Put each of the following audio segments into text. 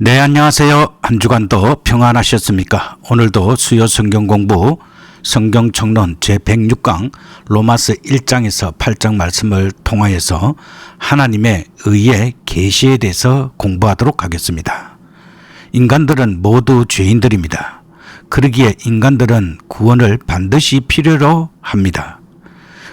네, 안녕하세요. 한 주간도 평안하셨습니까? 오늘도 수요 성경 공부 성경 총론 제106강 로마서 1장에서 8장 말씀을 통하여서 하나님의 의의 계시에 대해서 공부하도록 하겠습니다. 인간들은 모두 죄인들입니다. 그러기에 인간들은 구원을 반드시 필요로 합니다.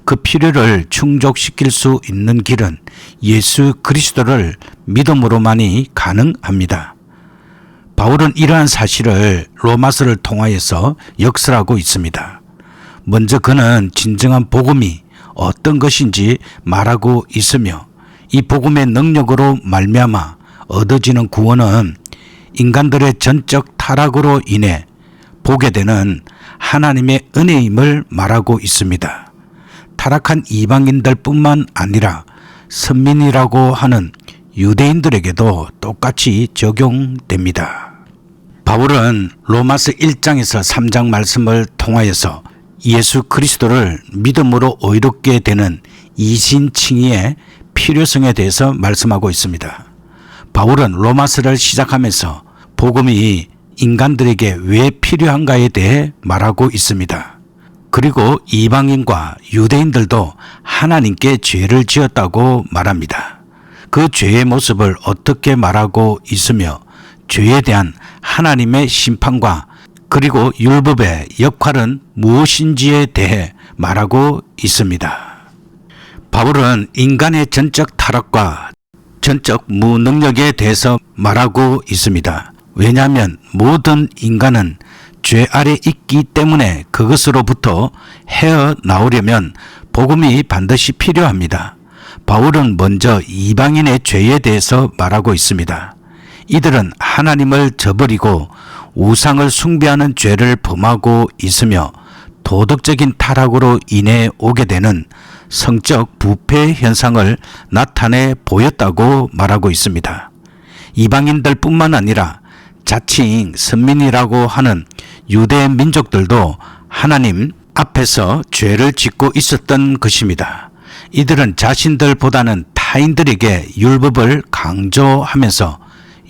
그 필요를 충족시킬 수 있는 길은 예수 그리스도를 믿음으로만이 가능합니다. 바울은 이러한 사실을 로마서를 통하여서 역설하고 있습니다. 먼저 그는 진정한 복음이 어떤 것인지 말하고 있으며 이 복음의 능력으로 말미암아 얻어지는 구원은 인간들의 전적 타락으로 인해 보게 되는 하나님의 은혜임을 말하고 있습니다. 타락한 이방인들 뿐만 아니라 선민이라고 하는 유대인들에게도 똑같이 적용됩니다. 바울은 로마서 1장에서 3장 말씀을 통하여서 예수 그리스도를 믿음으로 의롭게 되는 이신칭의의 필요성에 대해서 말씀하고 있습니다. 바울은 로마서를 시작하면서 복음이 인간들에게 왜 필요한가에 대해 말하고 있습니다. 그리고 이방인과 유대인들도 하나님께 죄를 지었다고 말합니다. 그 죄의 모습을 어떻게 말하고 있으며 죄에 대한 하나님의 심판과 그리고 율법의 역할은 무엇인지에 대해 말하고 있습니다. 바울은 인간의 전적 타락과 전적 무능력에 대해서 말하고 있습니다. 왜냐하면 모든 인간은 죄 아래 있기 때문에 그것으로부터 헤어나오려면 복음이 반드시 필요합니다. 바울은 먼저 이방인의 죄에 대해서 말하고 있습니다. 이들은 하나님을 저버리고 우상을 숭배하는 죄를 범하고 있으며 도덕적인 타락으로 인해 오게 되는 성적 부패 현상을 나타내 보였다고 말하고 있습니다. 이방인들 뿐만 아니라 자칭 선민이라고 하는 유대 민족들도 하나님 앞에서 죄를 짓고 있었던 것입니다. 이들은 자신들보다는 타인들에게 율법을 강조하면서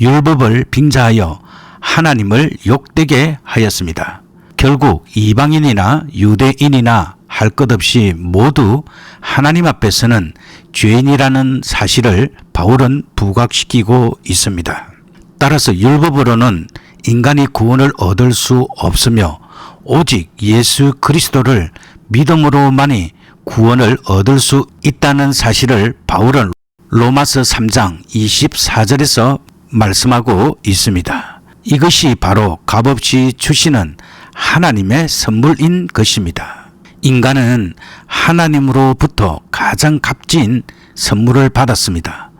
율법을 빙자하여 하나님을 욕되게 하였습니다. 결국 이방인이나 유대인이나 할 것 없이 모두 하나님 앞에서는 죄인이라는 사실을 바울은 부각시키고 있습니다. 따라서 율법으로는 인간이 구원을 얻을 수 없으며 오직 예수 그리스도를 믿음으로만이 구원을 얻을 수 있다는 사실을 바울은 로마서 3장 24절에서 말씀하고 있습니다. 이것이 바로 값없이 주시는 하나님의 선물인 것입니다. 인간은 하나님으로부터 가장 값진 선물을 받았습니다.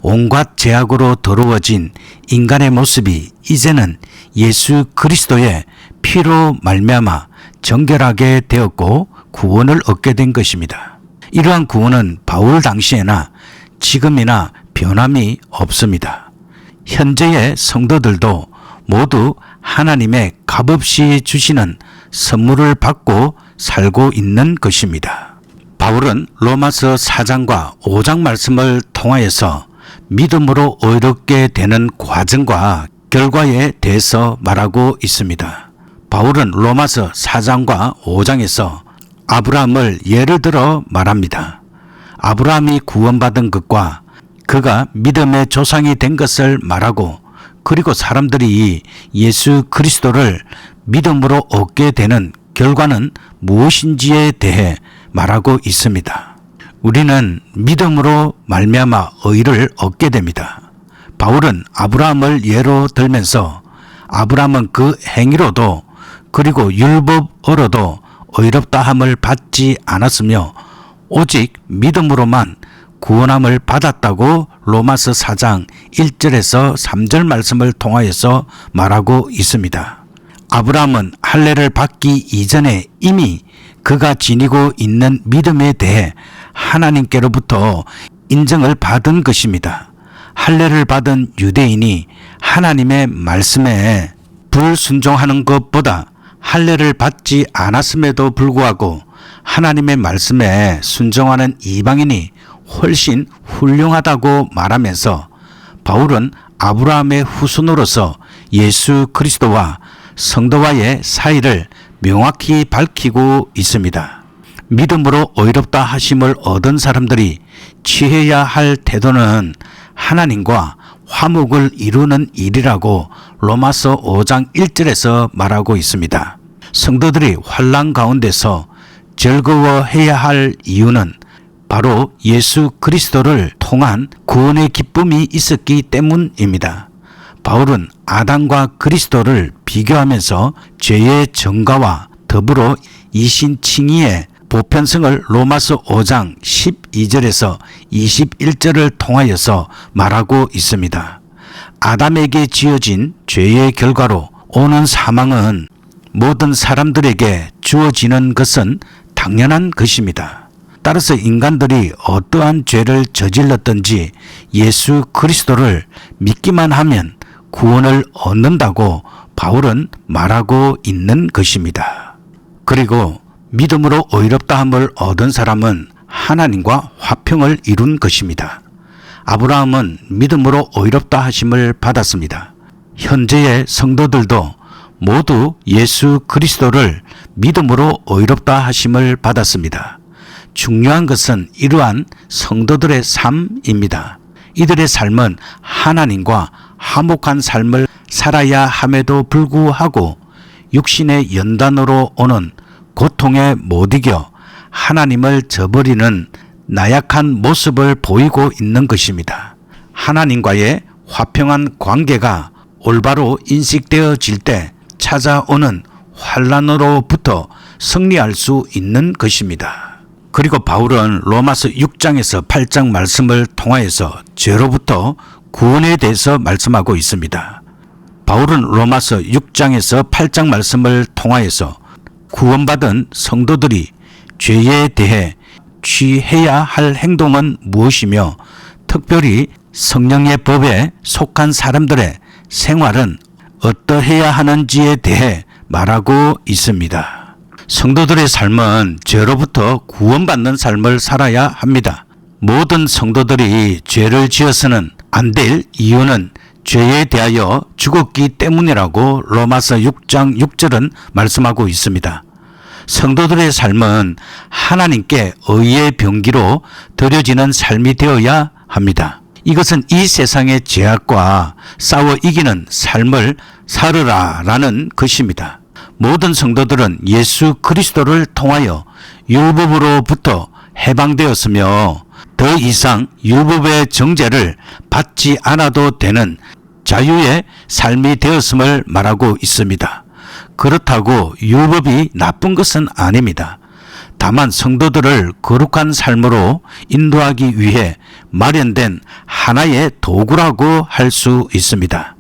온갖 죄악으로 더러워진 인간의 모습이 이제는 예수 그리스도의 피로 말미암아 정결하게 되었고 구원을 얻게 된 것입니다. 이러한 구원은 바울 당시에나 지금이나 변함이 없습니다. 현재의 성도들도 모두 하나님의 값없이 주시는 선물을 받고 살고 있는 것입니다. 바울은 로마서 4장과 5장 말씀을 통하여서 믿음으로 의롭게 되는 과정과 결과에 대해서 말하고 있습니다. 바울은 로마서 4장과 5장에서 아브라함을 예를 들어 말합니다. 아브라함이 구원받은 것과 그가 믿음의 조상이 된 것을 말하고 그리고 사람들이 예수 그리스도를 믿음으로 얻게 되는 결과는 무엇인지에 대해 말하고 있습니다. 우리는 믿음으로 말미암아 의를 얻게 됩니다. 바울은 아브라함을 예로 들면서 아브라함은 그 행위로도 그리고 율법으로도 의롭다함을 받지 않았으며 오직 믿음으로만 구원함을 받았다고 로마서 4장 1절에서 3절 말씀을 통하여서 말하고 있습니다. 아브라함은 할례를 받기 이전에 이미 그가 지니고 있는 믿음에 대해 하나님께로부터 인정을 받은 것입니다. 할례를 받은 유대인이 하나님의 말씀에 불순종하는 것보다 할례를 받지 않았음에도 불구하고 하나님의 말씀에 순종하는 이방인이 훨씬 훌륭하다고 말하면서 바울은 아브라함의 후손으로서 예수 그리스도와 성도와의 사이를 명확히 밝히고 있습니다. 믿음으로 의롭다 하심을 얻은 사람들이 취해야 할 태도는 하나님과 화목을 이루는 일이라고 로마서 5장 1절에서 말하고 있습니다. 성도들이 환난 가운데서 즐거워해야 할 이유는 바로 예수 그리스도를 통한 구원의 기쁨이 있었기 때문입니다. 바울은 아담과 그리스도를 비교하면서 죄의 정가와 더불어 이신칭의의 보편성을 로마서 5장 12절에서 21절을 통하여서 말하고 있습니다. 아담에게 지어진 죄의 결과로 오는 사망은 모든 사람들에게 주어지는 것은 당연한 것입니다. 따라서 인간들이 어떠한 죄를 저질렀든지 예수 그리스도를 믿기만 하면 구원을 얻는다고 바울은 말하고 있는 것입니다. 그리고 믿음으로 의롭다함을 얻은 사람은 하나님과 화평을 이룬 것입니다. 아브라함은 믿음으로 의롭다 하심을 받았습니다. 현재의 성도들도 모두 예수 그리스도를 믿음으로 의롭다 하심을 받았습니다. 중요한 것은 이러한 성도들의 삶입니다. 이들의 삶은 하나님과 화목한 삶을 살아야 함에도 불구하고 육신의 연단으로 오는 고통에 못 이겨 하나님을 저버리는 나약한 모습을 보이고 있는 것입니다. 하나님과의 화평한 관계가 올바로 인식되어질 때 찾아오는 환난으로부터 승리할 수 있는 것입니다. 그리고 바울은 로마서 6장에서 8장 말씀을 통하여서 죄로부터 구원에 대해서 말씀하고 있습니다. 바울은 로마서 6장에서 8장 말씀을 통하여서 구원받은 성도들이 죄에 대해 취해야 할 행동은 무엇이며 특별히 성령의 법에 속한 사람들의 생활은 어떠해야 하는지에 대해 말하고 있습니다. 성도들의 삶은 죄로부터 구원받는 삶을 살아야 합니다. 모든 성도들이 죄를 지어서는 안 될 이유는 죄에 대하여 죽었기 때문이라고 로마서 6장 6절은 말씀하고 있습니다. 성도들의 삶은 하나님께 의의 병기로 드려지는 삶이 되어야 합니다. 이것은 이 세상의 죄악과 싸워 이기는 삶을 살으라라는 것입니다. 모든 성도들은 예수 그리스도를 통하여 율법으로부터 해방되었으며 더 이상 율법의 정죄를 받지 않아도 되는 자유의 삶이 되었음을 말하고 있습니다. 그렇다고 율법이 나쁜 것은 아닙니다. 다만 성도들을 거룩한 삶으로 인도하기 위해 마련된 하나의 도구라고 할 수 있습니다.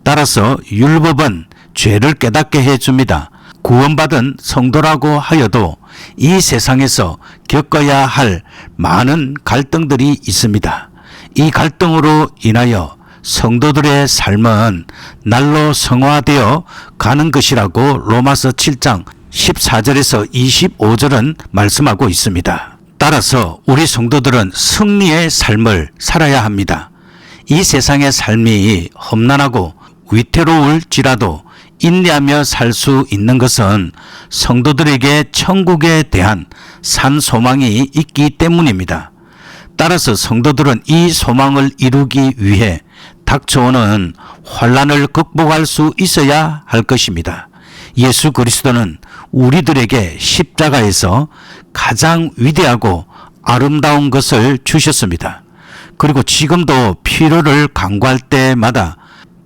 따라서 율법은 죄를 깨닫게 해줍니다. 구원받은 성도라고 하여도 이 세상에서 겪어야 할 많은 갈등들이 있습니다. 이 갈등으로 인하여 성도들의 삶은 날로 성화되어 가는 것이라고 로마서 7장 14절에서 25절은 말씀하고 있습니다. 따라서 우리 성도들은 승리의 삶을 살아야 합니다. 이 세상의 삶이 험난하고 위태로울지라도 인내하며 살 수 있는 것은 성도들에게 천국에 대한 산 소망이 있기 때문입니다. 따라서 성도들은 이 소망을 이루기 위해 닥쳐오는 환난을 극복할 수 있어야 할 것입니다. 예수 그리스도는 우리들에게 십자가에서 가장 위대하고 아름다운 것을 주셨습니다. 그리고 지금도 필요를 간구할 때마다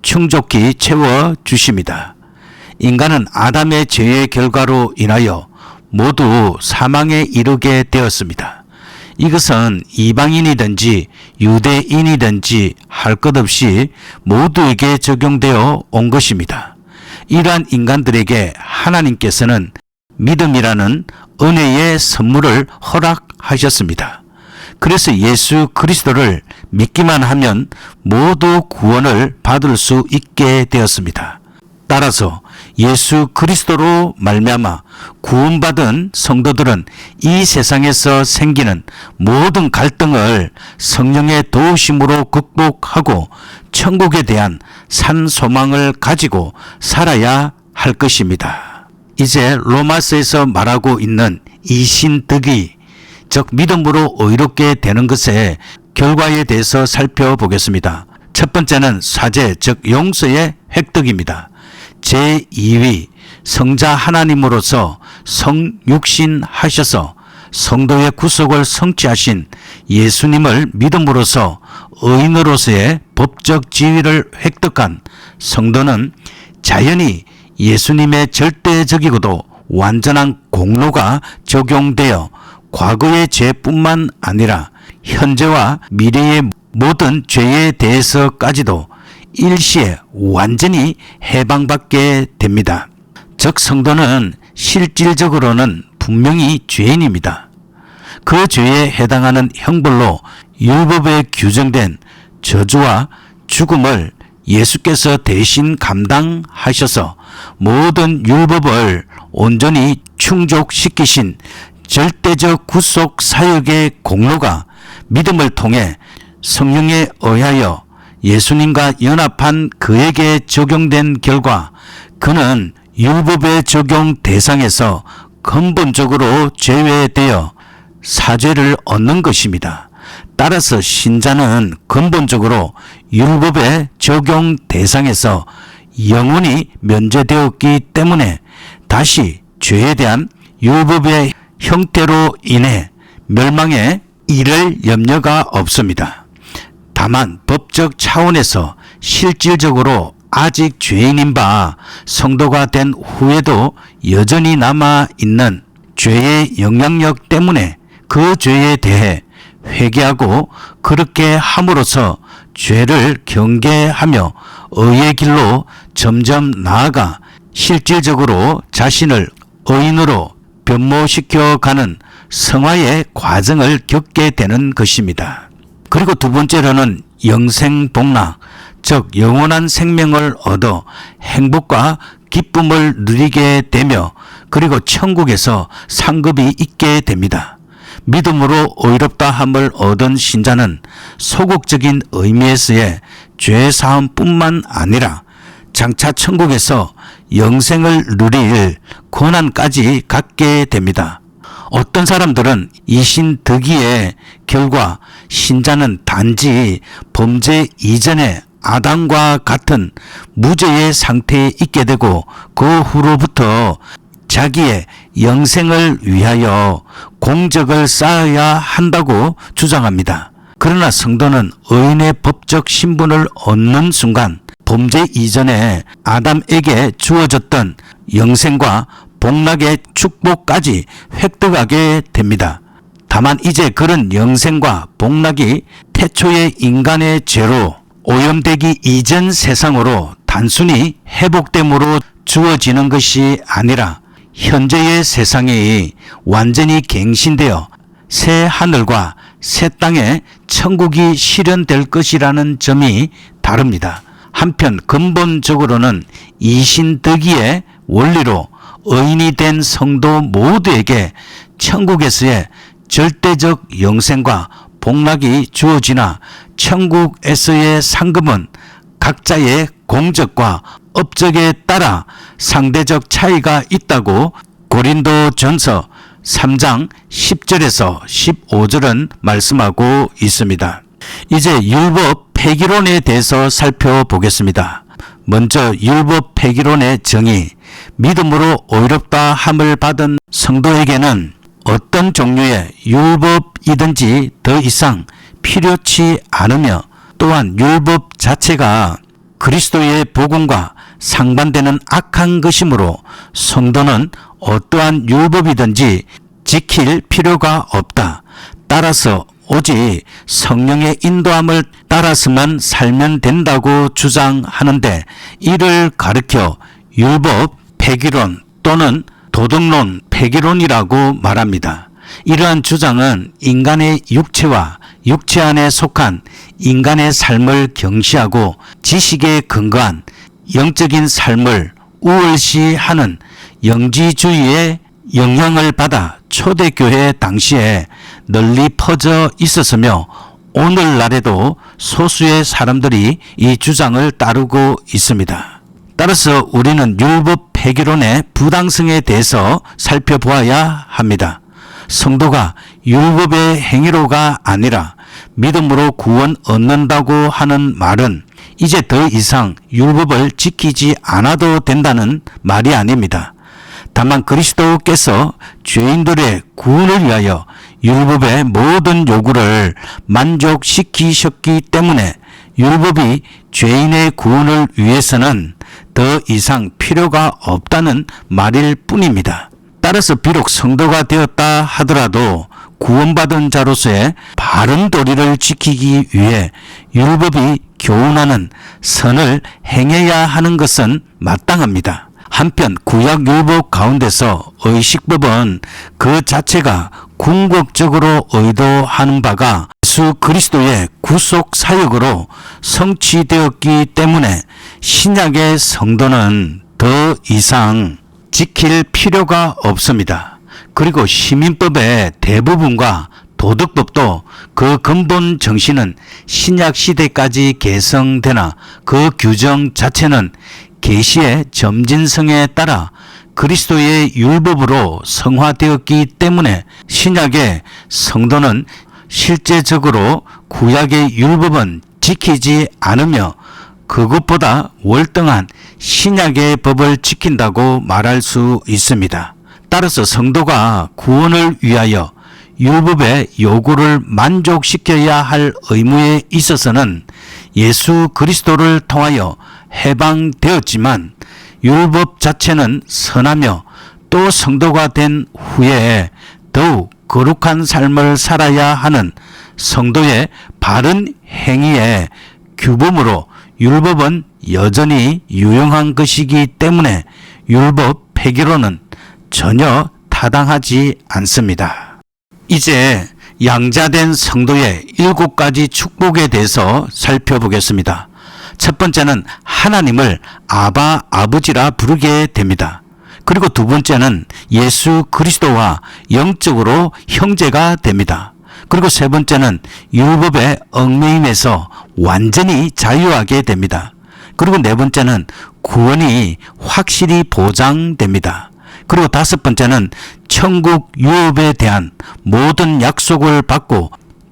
충족히 채워주십니다. 인간은 아담의 죄의 결과로 인하여 모두 사망에 이르게 되었습니다. 이것은 이방인이든지 유대인이든지 할 것 없이 모두에게 적용되어 온 것입니다. 이러한 인간들에게 하나님께서는 믿음이라는 은혜의 선물을 허락하셨습니다. 그래서 예수 그리스도를 믿기만 하면 모두 구원을 받을 수 있게 되었습니다. 따라서 예수 그리스도로 말미암아 구원받은 성도들은 이 세상에서 생기는 모든 갈등을 성령의 도우심으로 극복하고 천국에 대한 산 소망을 가지고 살아야 할 것입니다. 이제 로마서에서 말하고 있는 이신득의, 즉 믿음으로 의롭게 되는 것의 결과에 대해서 살펴보겠습니다. 첫 번째는 사죄, 즉 용서의 획득입니다. 제2위 성자 하나님으로서 성육신하셔서 성도의 구속을 성취하신 예수님을 믿음으로써 의인으로서의 법적 지위를 획득한 성도는 자연히 예수님의 절대적이고도 완전한 공로가 적용되어 과거의 죄뿐만 아니라 현재와 미래의 모든 죄에 대해서까지도 일시에 완전히 해방받게 됩니다. 즉 성도는 실질적으로는 분명히 죄인입니다. 그 죄에 해당하는 형벌로 율법에 규정된 저주와 죽음을 예수께서 대신 감당하셔서 모든 율법을 온전히 충족시키신 절대적 구속 사역의 공로가 믿음을 통해 성령에 의하여 예수님과 연합한 그에게 적용된 결과 그는 율법의 적용 대상에서 근본적으로 제외되어 사죄를 얻는 것입니다. 따라서 신자는 근본적으로 율법의 적용 대상에서 영원히 면제되었기 때문에 다시 죄에 대한 율법의 형태로 인해 멸망에 이를 염려가 없습니다. 다만 법적 차원에서 실질적으로 아직 죄인인 바 성도가 된 후에도 여전히 남아있는 죄의 영향력 때문에 그 죄에 대해 회개하고 그렇게 함으로써 죄를 경계하며 의의 길로 점점 나아가 실질적으로 자신을 의인으로 변모시켜가는 성화의 과정을 겪게 되는 것입니다. 그리고 두 번째로는 영생복락, 즉 영원한 생명을 얻어 행복과 기쁨을 누리게 되며 그리고 천국에서 상급이 있게 됩니다. 믿음으로 의롭다 함을 얻은 신자는 소극적인 의미에서의 죄사함뿐만 아니라 장차 천국에서 영생을 누릴 권한까지 갖게 됩니다. 어떤 사람들은 이신득의의 결과 신자는 단지 범죄 이전의 아담과 같은 무죄의 상태에 있게 되고 그 후로부터 자기의 영생을 위하여 공적을 쌓아야 한다고 주장합니다. 그러나 성도는 의인의 법적 신분을 얻는 순간 범죄 이전에 아담에게 주어졌던 영생과 복락의 축복까지 획득하게 됩니다. 다만 이제 그런 영생과 복락이 태초의 인간의 죄로 오염되기 이전 세상으로 단순히 회복됨으로 주어지는 것이 아니라 현재의 세상에 완전히 갱신되어 새 하늘과 새 땅에 천국이 실현될 것이라는 점이 다릅니다. 한편 근본적으로는 이신득의의 원리로 의인이 된 성도 모두에게 천국에서의 절대적 영생과 복락이 주어지나 천국에서의 상급은 각자의 공적과 업적에 따라 상대적 차이가 있다고 고린도전서 3장 10절에서 15절은 말씀하고 있습니다. 이제 율법 폐기론에 대해서 살펴보겠습니다. 먼저 율법 폐기론의 정의, 믿음으로 의롭다 함을 받은 성도에게는 어떤 종류의 율법이든지 더 이상 필요치 않으며 또한 율법 자체가 그리스도의 복음과 상반되는 악한 것이므로 성도는 어떠한 율법이든지 지킬 필요가 없다. 따라서 오직 성령의 인도함을 따라서만 살면 된다고 주장하는데 이를 가리켜 율법 폐기론 또는 도덕론 폐기론이라고 말합니다. 이러한 주장은 인간의 육체와 육체 안에 속한 인간의 삶을 경시하고 지식에 근거한 영적인 삶을 우월시하는 영지주의의 영향을 받아 초대교회 당시에 널리 퍼져 있었으며 오늘날에도 소수의 사람들이 이 주장을 따르고 있습니다. 따라서 우리는 율법 폐기론의 부당성에 대해서 살펴보아야 합니다. 성도가 율법의 행위로가 아니라 믿음으로 구원 얻는다고 하는 말은 이제 더 이상 율법을 지키지 않아도 된다는 말이 아닙니다. 다만 그리스도께서 죄인들의 구원을 위하여 율법의 모든 요구를 만족시키셨기 때문에 율법이 죄인의 구원을 위해서는 더 이상 필요가 없다는 말일 뿐입니다. 따라서 비록 성도가 되었다 하더라도 구원받은 자로서의 바른 도리를 지키기 위해 율법이 교훈하는 선을 행해야 하는 것은 마땅합니다. 한편 구약 율법 가운데서 의식법은 그 자체가 궁극적으로 의도하는 바가 예수 그리스도의 구속 사역으로 성취되었기 때문에 신약의 성도는 더 이상 지킬 필요가 없습니다. 그리고 시민법의 대부분과 도덕법도 그 근본 정신은 신약 시대까지 개성되나 그 규정 자체는 계시의 점진성에 따라 그리스도의 율법으로 성화되었기 때문에 신약의 성도는 실제적으로 구약의 율법은 지키지 않으며 그것보다 월등한 신약의 법을 지킨다고 말할 수 있습니다. 따라서 성도가 구원을 위하여 율법의 요구를 만족시켜야 할 의무에 있어서는 예수 그리스도를 통하여 해방되었지만 율법 자체는 선하며 또 성도가 된 후에 더욱 거룩한 삶을 살아야 하는 성도의 바른 행위의 규범으로 율법은 여전히 유용한 것이기 때문에 율법 폐기로는 전혀 타당하지 않습니다. 이제 양자된 성도의 7가지 축복에 대해서 살펴보겠습니다. 첫 번째는 하나님을 아바 아버지라 부르게 됩니다. 그리고 두 번째는 예수 그리스도와 영적으로 형제가 됩니다. 그리고 세 번째는 율법의 얽매임에서 완전히 자유하게 됩니다. 그리고 네 번째는 구원이 확실히 보장됩니다. 그리고 다섯 번째는 천국 유업에 대한 모든 약속을 받고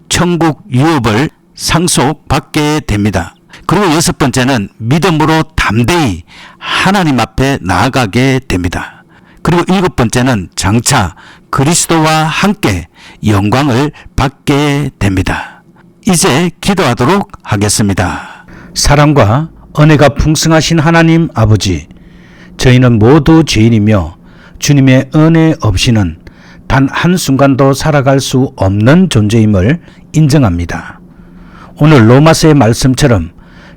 천국 유업을 상속받게 됩니다. 그리고 여섯 번째는 믿음으로 담대히 하나님 앞에 나아가게 됩니다. 그리고 일곱 번째는 장차 그리스도와 함께 영광을 받게 됩니다. 이제 기도하도록 하겠습니다. 사랑과 은혜가 풍성하신 하나님 아버지, 저희는 모두 죄인이며 주님의 은혜 없이는 단 한순간도 살아갈 수 없는 존재임을 인정합니다. 오늘 로마서의 말씀처럼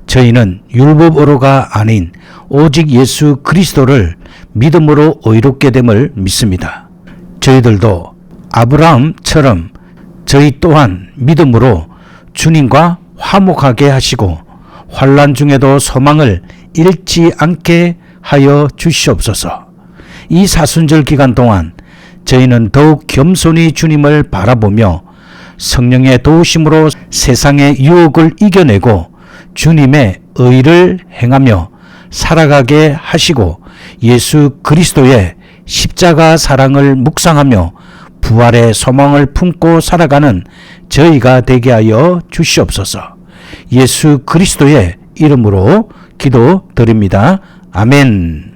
저희는 율법으로가 아닌 오직 예수 그리스도를 믿음으로 의롭게 됨을 믿습니다. 저희들도 아브라함처럼 저희 또한 믿음으로 주님과 화목하게 하시고 환난 중에도 소망을 잃지 않게 하여 주시옵소서. 이 사순절 기간 동안 저희는 더욱 겸손히 주님을 바라보며 성령의 도우심으로 세상의 유혹을 이겨내고 주님의 의를 행하며 살아가게 하시고 예수 그리스도의 십자가 사랑을 묵상하며 부활의 소망을 품고 살아가는 저희가 되게 하여 주시옵소서. 예수 그리스도의 이름으로 기도드립니다. 아멘.